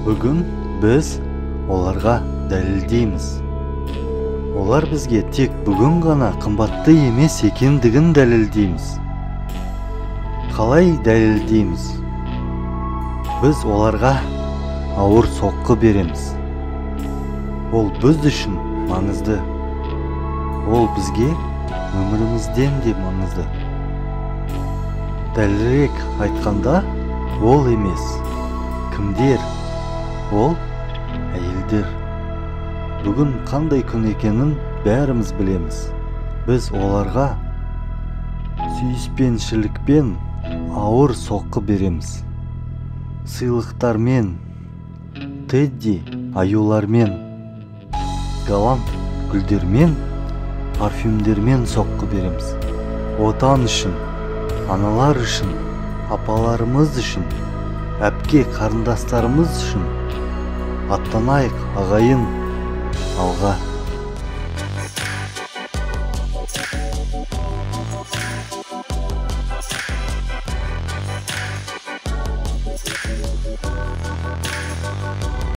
Бүгін біз оларға дәлелдейміз. Олар бізге тек бүгін ғана қымбатты емес екендігін дәлелдейміз. Қалай дәлелдейміз? Біз оларға ауыр соққы береміз. Ол біз үшін маңызды. Ол бізге өмірімізден де маңызды. Дәлірек айтқанда, ол емес. Кімдер? Ол әйелдер. Бүгін қандай күн екенін бәріміз білеміз. Біз оларға сүйіспеншілікпен ауыр соққы береміз. Сыйлықтармен, тедди аюлармен, галант гүлдермен, парфюмдермен соққы береміз. Отан үшін, аналар үшін, апаларымыз үшін, әпке қарындастарымыз үшін аттанайық ағайын алға.